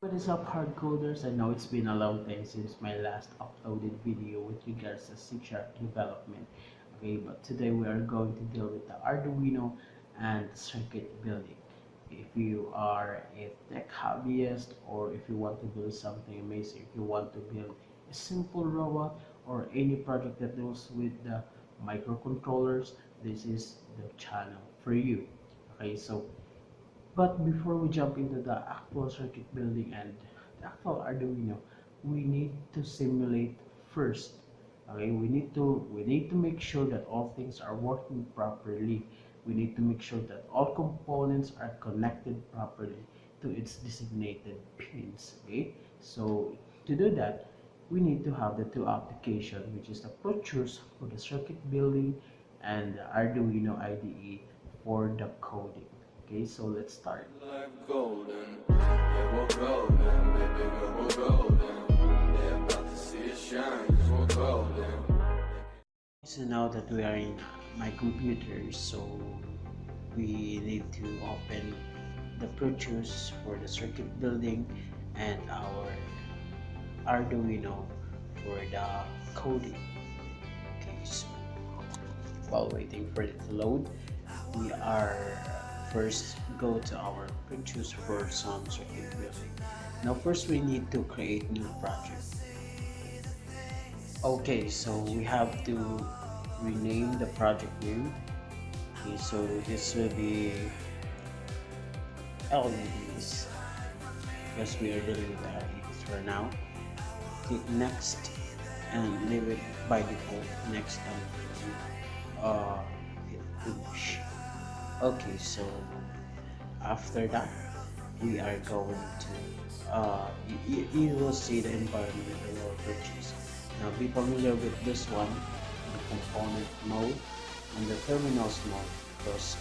What is up, hard coders? I know it's been a long time since my last uploaded video with regards to C# development. Okay, but today we are going to deal with the Arduino and circuit building. If you are a tech hobbyist, or if you want to build something amazing, if you want to build a simple robot or any project that deals with the microcontrollers, this is the channel for you. Okay, so but before we jump into the actual circuit building and the actual Arduino, we need to simulate first. Okay, we need to make sure that all things are working properly. We need to make sure that all components are connected properly to its designated pins. Okay, so to do that, we need to have the two applications, which is the Protues for the circuit building and the Arduino IDE for the coding. Okay, so let's start. Like golden, yeah, we're golden, baby girl, we're golden. They're about to see it shine, cause we're golden. So now that we are in my computer, so we need to open the Protues for the circuit building and our Arduino for the coding. Okay, so while waiting for it to load, we are first go to our Protues for some circuit building. Now first we need to create new project. Okay, so we have to rename the project name. Okay, so this will be LEDs because we are dealing with LEDs for now. Click next and leave it by default next and hit finish. Okay, so after that we are going to you will see the environment of our purchase. Now be familiar with this one, the component mode and the terminals mode, because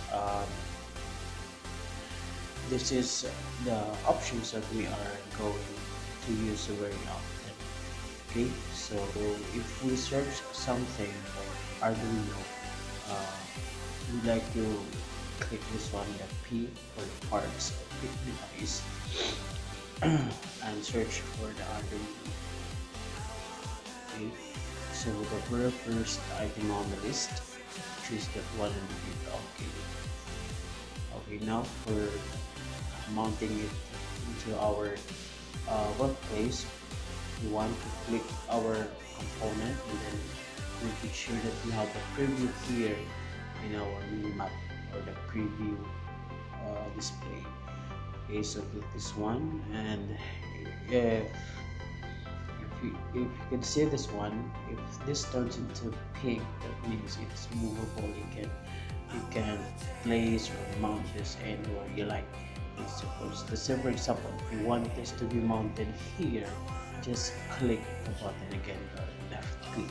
this is the options that we are going to use very often. Okay, so if we search something like Arduino, we'd like to click this one, the P for the parts of the device, and search for the Arduino. Okay, so the very first item on the list, choose that one and hit OK. Okay, now for mounting it into our workplace, we want to click our component and then making sure that we have the preview here in our map or the preview display. Okay, so click this one, and if you can see this one, if this turns into pink, that means it's movable. You can place or mount this anywhere you like. Suppose the for example, if you want this to be mounted here, just click the button again, the left click.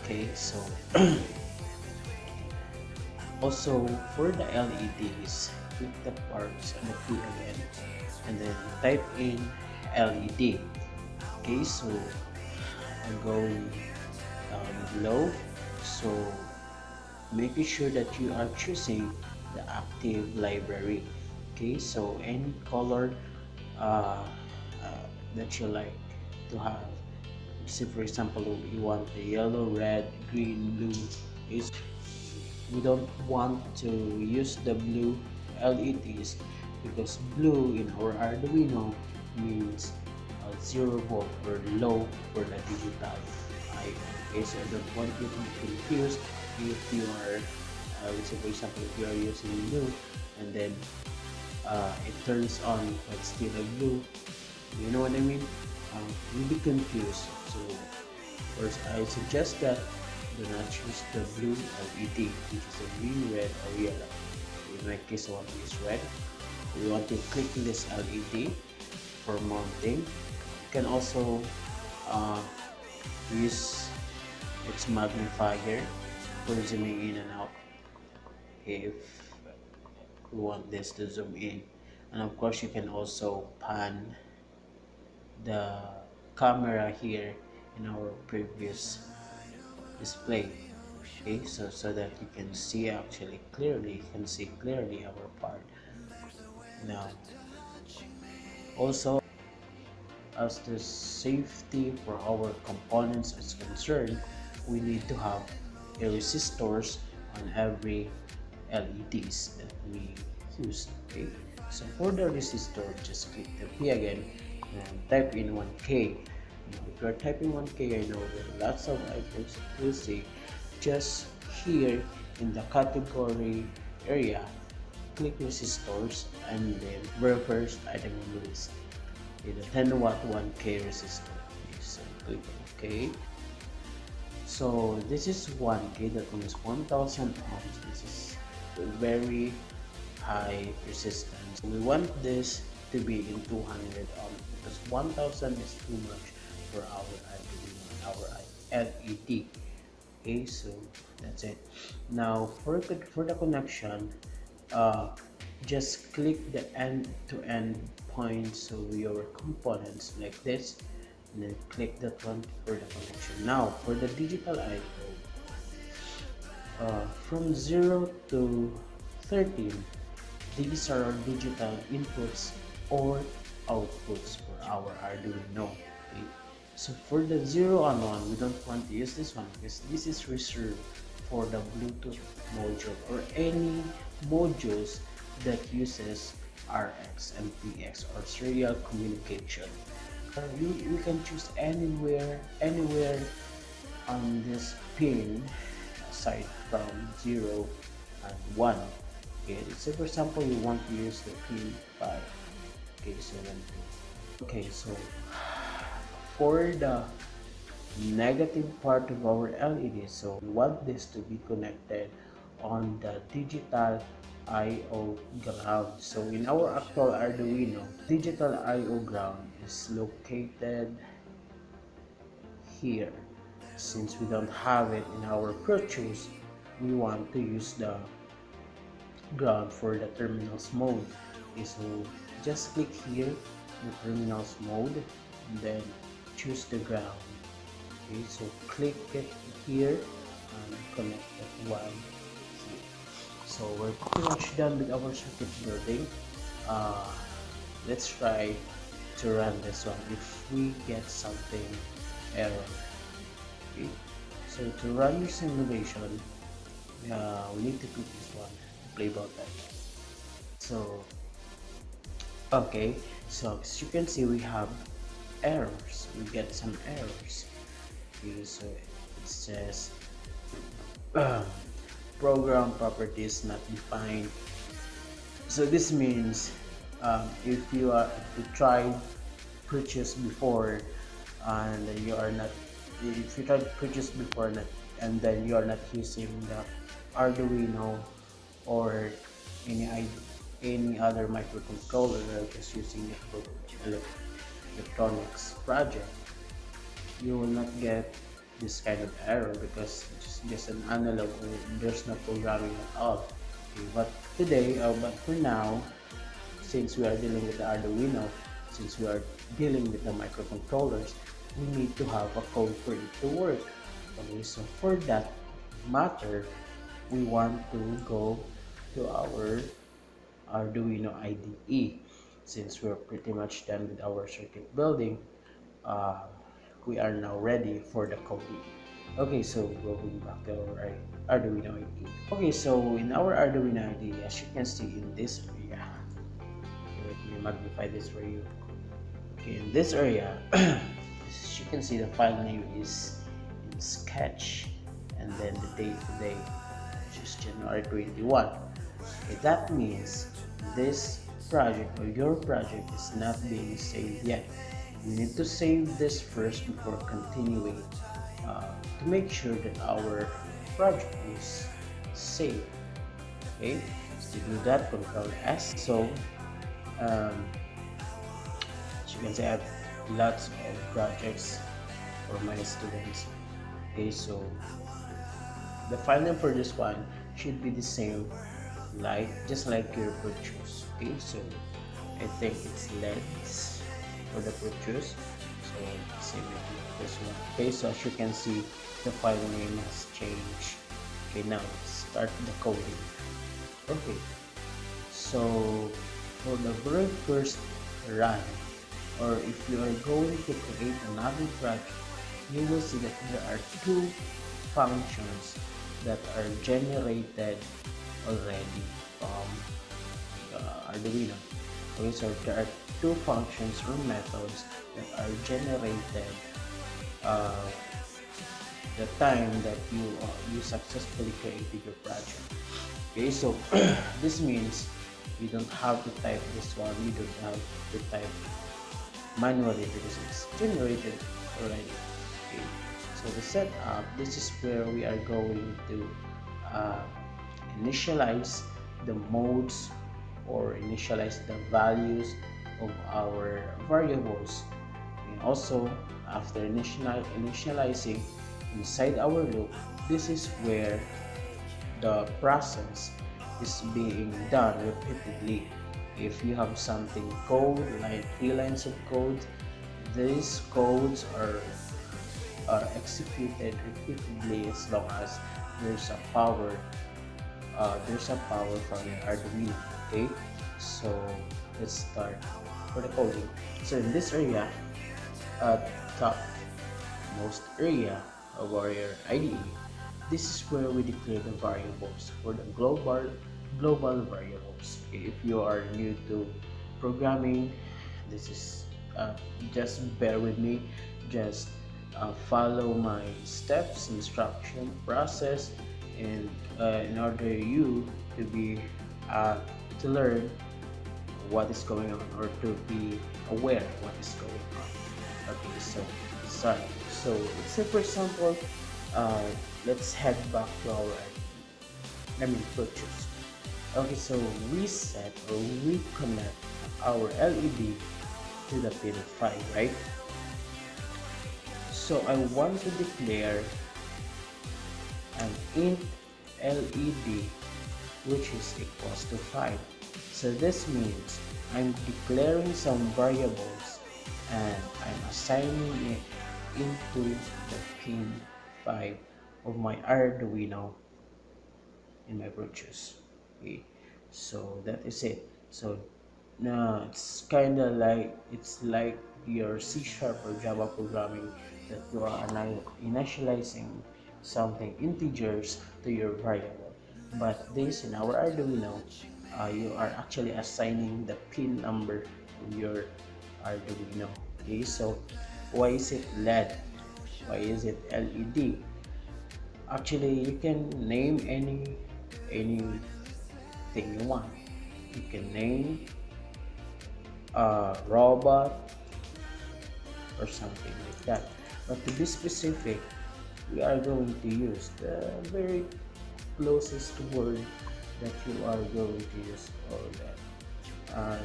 Okay, so also for the LEDs, click the parts and the P again, and then type in LED. Okay, so I'm going down below, so making sure that you are choosing the active library. Okay, so any color that you like to have. Say for example, you want the yellow, red, green, blue. Is we don't want to use the blue LEDs because blue in our Arduino means 0 volt or low for the digital item. Okay, so I don't want you to be confused if you are, let's say for example, if you are using blue and then it turns on but still a blue, you know what I mean? You'll be confused. So first I suggest that do not choose the blue LED, which is the green, red, or yellow. In my case, one is red. We want to click this LED for mounting. You can also use its magnifier for zooming in and out if we want this to zoom in. And of course, you can also pan the camera here in our previous display. Okay, so that you can see actually clearly, you can see clearly our part. Now also as the safety for our components is concerned, we need to have a resistors on every LEDs that we use. Okay, so for the resistor, just click the P again and type in 1K. Now, if you're typing 1K, I know there are lots of items you'll see. Just here in the category area, click resistors and then very first item on the list, okay, the 10 watt 1K resistor. Okay, so click OK. So this is 1K, that means 1000 ohms. This is very high resistance. We want this to be in 200 ohms because 1000 is too much for our Arduino, our LED. Okay, so that's it. Now for the connection, just click the end-to-end points of your components like this, and then click that one for the connection. Now for the digital I/O, from 0 to 13, these are our digital inputs or outputs for our Arduino. Okay? So for the 0 and 1, we don't want to use this one because this is reserved for the Bluetooth module or any modules that uses RX and PX or serial communication. You can choose anywhere on this pin aside from 0 and 1. Okay, so for example you want to use the pin 5. Okay, so for the negative part of our LED, so we want this to be connected on the digital I/O ground. So in our actual Arduino, digital I/O ground is located here. Since we don't have it in our Protues, we want to use the ground for the terminals mode. Okay, so just click here the terminals mode and then choose the ground. Okay, so click it here and connect that one here. So we're pretty much done with our circuit building. Let's try to run this one if we get something error. Okay, so to run your simulation, we need to click this one, play button. So okay, so as you can see, we have errors. We get some errors. Okay, so it says program properties not defined. So this means if you tried purchase before and you are not, if you tried purchase before and then you are not using the Arduino or any other microcontroller, just using it for electronics project, you will not get this kind of error because it's just an analog, there's no programming at all. Okay, but today, but for now, since we are dealing with the Arduino, since we are dealing with the microcontrollers, we need to have a code for it to work. Okay, so for that matter, we want to go to our Arduino IDE. Since we're pretty much done with our circuit building, we are now ready for the coding. Okay, so going back to our Arduino IDE. Okay, so in our Arduino IDE, as you can see in this area, let me magnify this for you. Okay, in this area, as you can see, the file name is in Sketch, and then the date today, which is January 21. Okay, that means this project or your project is not being saved yet. We need to save this first before continuing to make sure that our project is saved. Okay, to do that, Control S. So as you can see, I have lots of projects for my students. Okay, so the file name for this one should be the same, like just like your Protues. Okay, so I think it's LEDs for the Protues, so same with this one. Okay, so as you can see, the file name has changed. Okay, now let's start the coding. Okay, so for the very first run, or if you are going to create another project, you will see that there are two functions that are generated already from Arduino. Okay, so there are two functions or methods that are generated uh, the time that you successfully created your project. Okay, so this means you don't have to type this one, you don't have to type manually because it's generated already. Okay, so the setup, this is where we are going to uh, initialize the modes or initialize the values of our variables, and also after initializing inside our loop, this is where the process is being done repeatedly. If you have something code like 3 lines of code, these codes are executed repeatedly as long as there's a power from the Arduino. Okay, so let's start for the coding. So in this area, top most area of our IDE, this is where we declare the variables for the global variables. Okay, if you are new to programming, this is just bear with me, just follow my steps, instruction, process, and in order you to be to learn what is going on or to be aware what is going on. Okay, so start. So let's say for example, let's head back to our Protues. Okay, so we set or we connect our LED to the pin 5, right? So I want to declare an int LED which is equals to 5. So this means I'm declaring some variables and I'm assigning it into the pin 5 of my Arduino in my Protues. Okay, so that is it. So now it's kind of like your C# or Java programming, that you are initializing something integers to your variable. But this in our Arduino, you are actually assigning the pin number of your Arduino. Okay, so why is it LED? Why is it LED? Actually, you can name anything you want. You can name a robot or something like that. But to be specific, we are going to use the very closest word that you are going to use or that are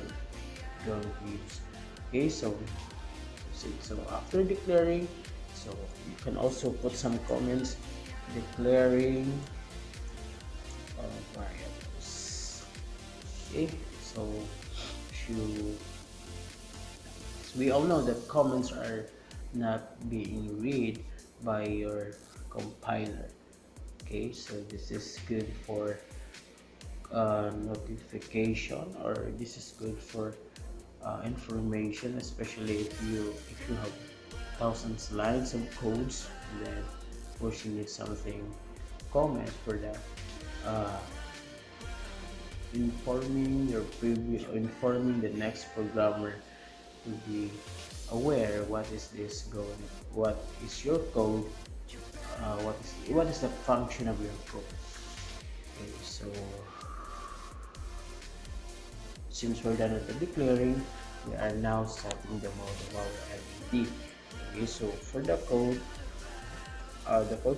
going to use. Okay, so see, so after declaring, so you can also put some comments declaring variables. Okay, so you, we all know that comments are not being read by your compiler. Okay, so this is good for notification, or this is good for information, especially if you have thousands lines of codes, and then of course you need something comment for that, informing the next programmer to be aware what is this going, what is your code, what is the function of your code. Okay, so since we're done with the declaring, we are now setting the mode of our LED. Okay, so for the code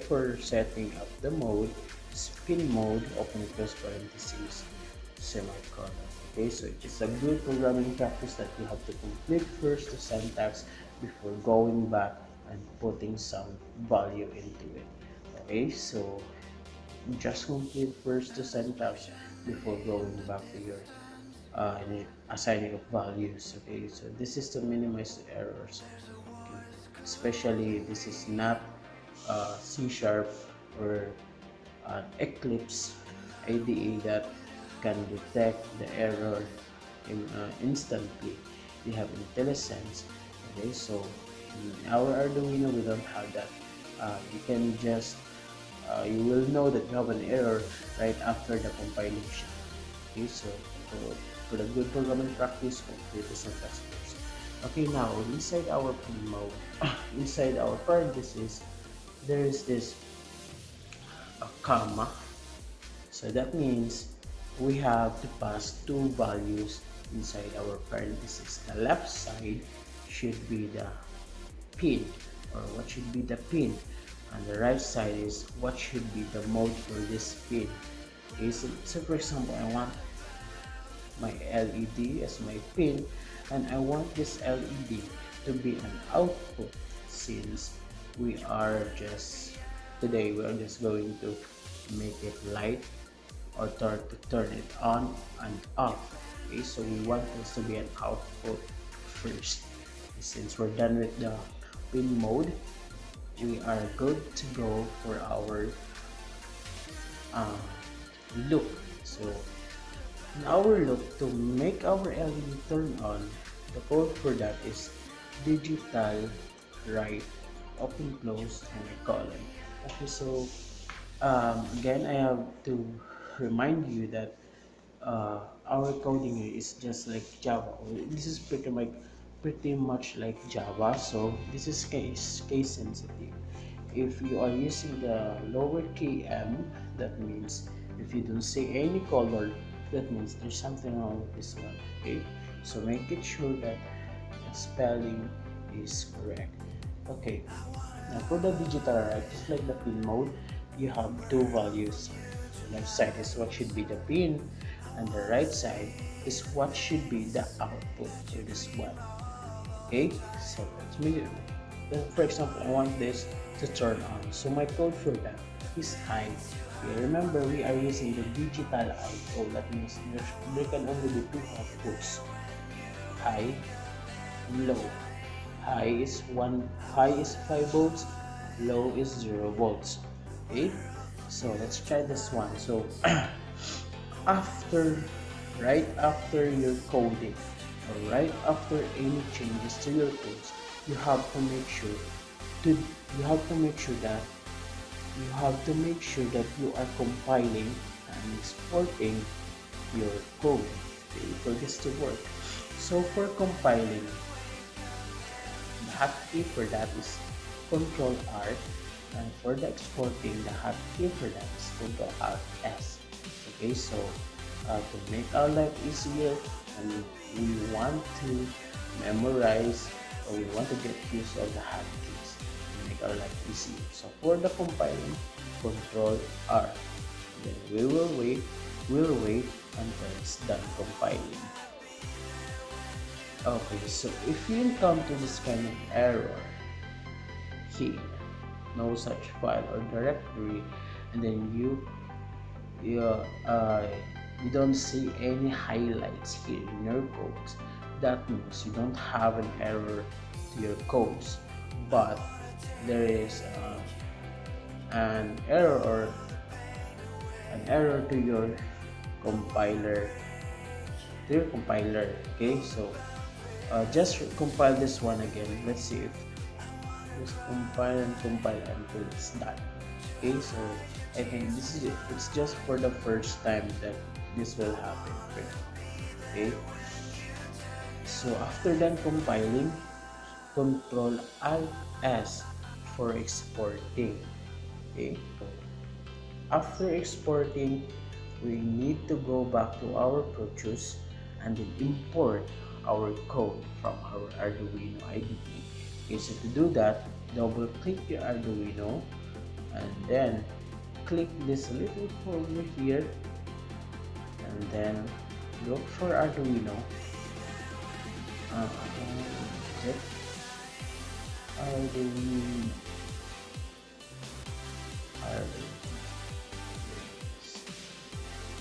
for setting up the mode is pin mode open close parentheses semicolon. Okay, so it is a good programming practice that you have to complete first the syntax before going back and putting some value into it. Okay, so just complete first the syntax before going back to your assigning of values. Okay, so this is to minimize the errors. Okay. Especially this is not C# or Eclipse IDE that can detect the error instantly. they have IntelliSense. Okay, so in our Arduino we don't have that. You can just you will know that you have an error right after the compilation. Okay, so for the good programming practice, complete the syntax first. Okay, now inside our pin mode, inside our parentheses, there is this a comma. So that means we have to pass two values inside our parentheses. The left side should be the pin, or what should be the pin, and the right side is what should be the mode for this pin. Okay, so for example, I want my LED as my pin, and I want this LED to be an output, since we are just today we are just going to make it light, or to turn it on and off. Okay, so we want this to be an output first. Since we're done with the pin mode, we are good to go for our loop. So in our loop, to make our LED turn on, the code for that is digital write open close and a colon. Okay, so again, I have to remind you that our coding here is just like Java. This is pretty much like Java, so this is case sensitive. If you are using the lower km, that means if you don't say any color, that means there's something wrong with this one. Okay, so make it sure that the spelling is correct. Okay, now for the digital write, just like the pin mode, you have two values. The left side is what should be the pin, and the right side is what should be the output for this one. Okay, so let's make it. For example, I want this to turn on, so my code for that is high. Okay, remember, we are using the digital output. That means there can only be two outputs: high and low. High is 5 volts, low is 0 volts. Okay, so let's try this one. So after right after your coding, or right after any changes to your codes, you have to make sure that you are compiling and exporting your code, okay, for this to work. So for compiling, the hotkey for that is Control R, and for the exporting, the hotkey for that is Control Alt S. Okay, so to make our life easier, and we want to memorize, or we want to get used of the hotkeys to make our life easier. So for the compiling, Control R. Then we'll wait until it's done compiling. Okay, so if you encounter this kind of error here, no such file or directory, and then you don't see any highlights here in your codes, that means you don't have an error to your codes, but there is an error to your compiler. Okay, so just compile this one again. Let's see if just compile until it's done. Okay, so I think it's just for the first time that this will happen. Okay, so after done compiling, Control Alt S for exporting. Okay, after exporting, we need to go back to our Protues and then import our code from our Arduino IDE. Okay, so to do that, double click your Arduino and then click this little folder here, and then look for Arduino.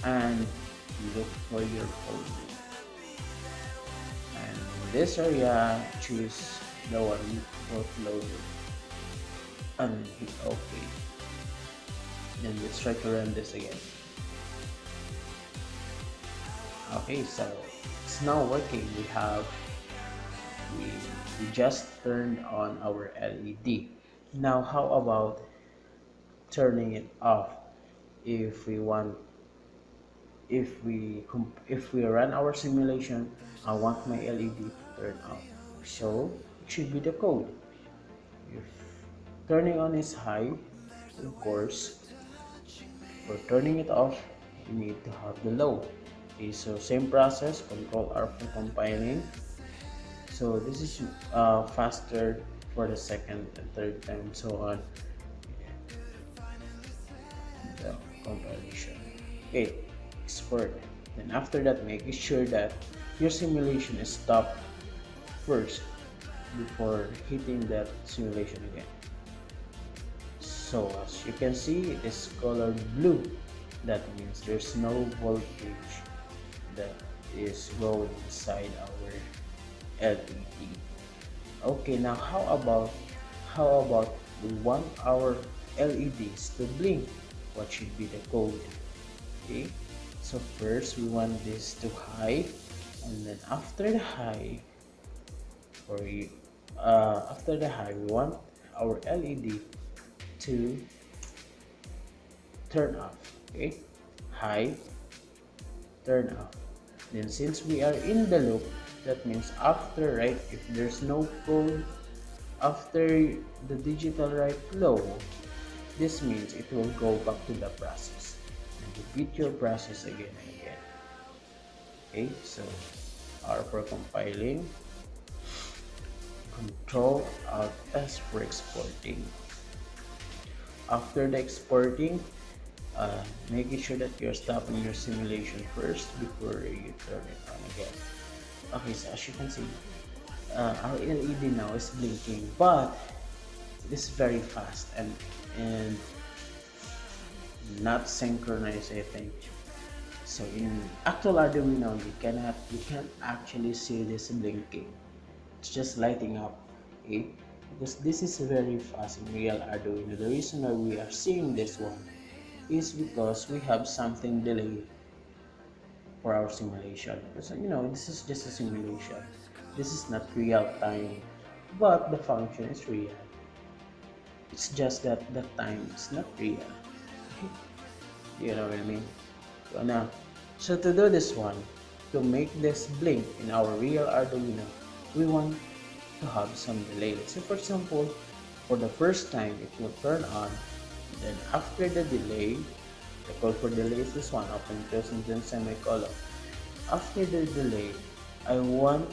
And look for your folder, and in this area choose the one loaded and hit OK. Then let's try to run this again. Okay, so it's now working. We have we just turned on our LED. Now how about turning it off? If we want, if we run our simulation, I want my LED to turn off, so it should be the code. If turning on is high, of course, for turning it off you need to have the low. Okay, so same process, control R for compiling. So this is faster for the second and third time, so on. The compilation. Okay, export. Then after that, make sure that your simulation is stopped first before hitting that simulation again. So as you can see, it is colored blue. That means there's no voltage that is going inside our LED. Okay, now how about we want our LEDs to blink? What should be the code? Okay, so first we want this to high, and then after the high, we want our LED to turn off. Okay, high, turn off. Then since we are in the loop, that means after, right, if there's no code after the digital write low, this means it will go back to the process and repeat your process again and again. Okay, so R for compiling, Control Alt S for exporting. After the exporting, making sure that you're stopping your simulation first before you turn it on again. Okay, so as you can see, our LED now is blinking, but it is very fast and not synchronized, I think. So in actual Arduino, you can't actually see this blinking. It's just lighting up, okay? Because this is very fast in real Arduino. The reason why we are seeing this one is because we have something delayed for our simulation. So this is just a simulation. This is not real time, but the function is real. It's just that the time is not real. You know what I mean? So to do this one, to make this blink in our real Arduino, we want to have some delay. Let's say for example, for the first time it will turn on, then after the delay, the code for delay is this one, open close and then semicolon. After the delay, I want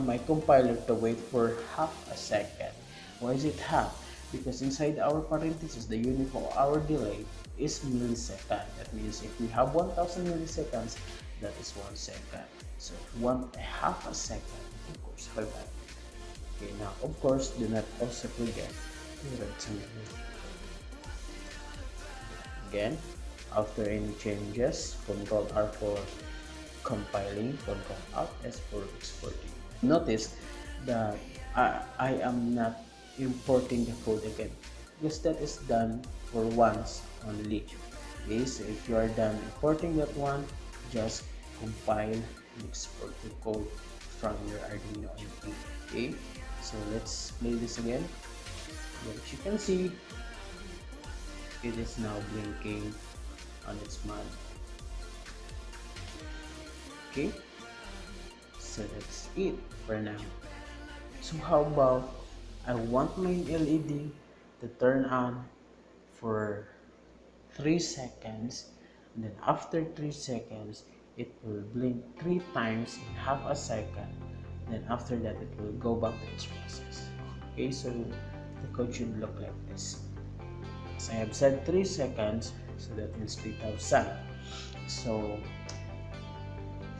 my compiler to wait for half a second. Why is it half? Because inside our parentheses, the unit of our delay is millisecond. That means if we have 1000 milliseconds, that is 1 second. So if we want a half a second, of course, 5 that. Okay, now of course, do not also forget to write something. Again, after any changes, Control R for compiling, Control Alt S for exporting. Notice that I am not importing the code again, because that is done for once only. Okay, so if you are done importing that one, just compile and export the code from your Arduino IDE. Okay, so let's play this again. As you can see, it is now blinking on its man. Okay, so that's it for now. So how about I want my LED to turn on for 3 seconds, and then after 3 seconds it will blink 3 times in half a second, then after that it will go back to its process. Okay, so the code should look like this. As I have said 3 seconds, so that means 3000. So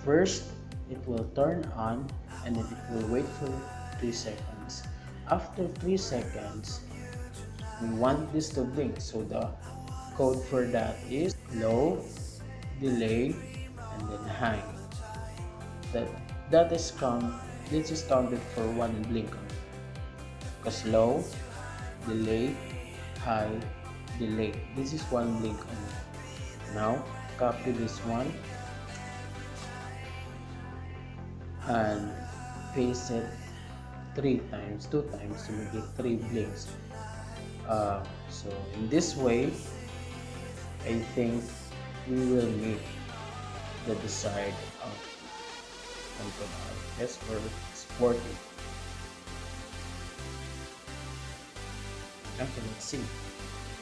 first it will turn on and then it will wait for 3 seconds. After 3 seconds, we want this to blink, so the code for that is low, delay, and then high. This is counted for one blink, because low, delay, high, delay. This is one blink only. Now copy this one and paste it 3 times, 2 times to make it 3 blinks. So in this way, I think we will make the desired output. Yes, for sporty. Okay, let's see.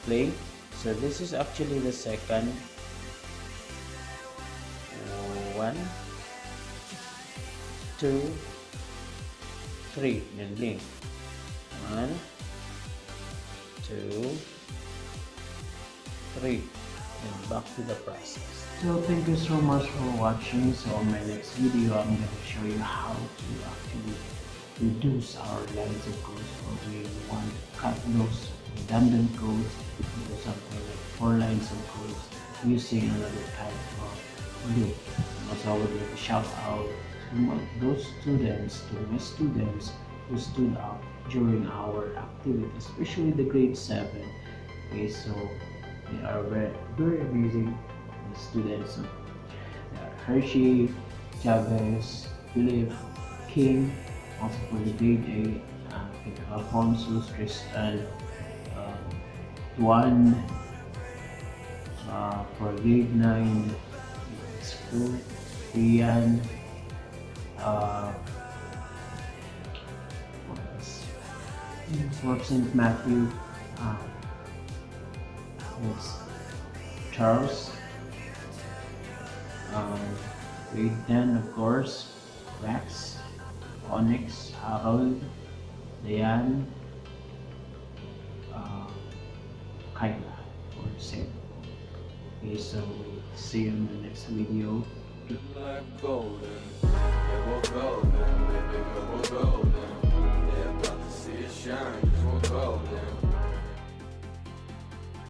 Play. So this is actually the second one, 2, 3, then blink. 1, 2, 3, and back to the process. So thank you so much for watching. So on my next video, I'm going to show you how to actually reduce our lines of codes, or we want to cut those redundant codes into something like 4 lines of codes using another type of loop. Also, I would like to shout out to those students, to my students who stood up during our activity, especially the grade 7. Okay, so they are very, very amazing students. Hershey, Chavez, Philip, King, also for the grade 8, Alfonso, Tristan, Juan, for grade 9, school, Rian, for St. Matthew, it's Charles, grade 10, of course, Rex, Onyx, Harold, Diane, Kyla, for St. Okay, so see you in the next video. Like golden, yeah, we're golden, baby, we're golden. They're about to see it shine, 'cause we're golden.